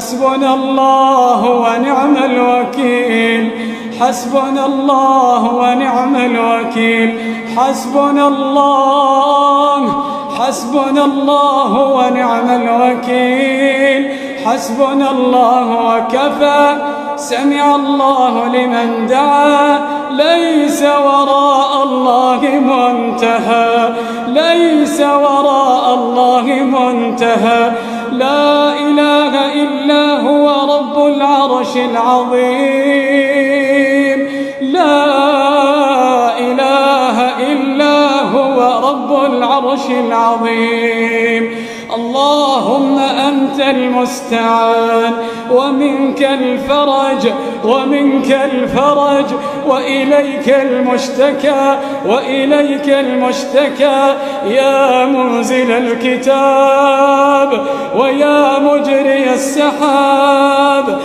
حسبنا الله ونعم الوكيل، حسبنا الله ونعم الوكيل، حسبنا الله، حسبنا الله ونعم الوكيل، حسبنا الله وكفى. سمع الله لمن دعا، ليس وراء الله منتهى، ليس وراء الله منتهى. لا إله إلا هو رب العرش العظيم، لا إله إلا هو رب العرش العظيم. اللهم أنت المستعان ومنك الفرج، ومنك الفرج، وإليك المشتكى، وإليك المشتكى. يا منزل الكتاب ويا مجري السحاب،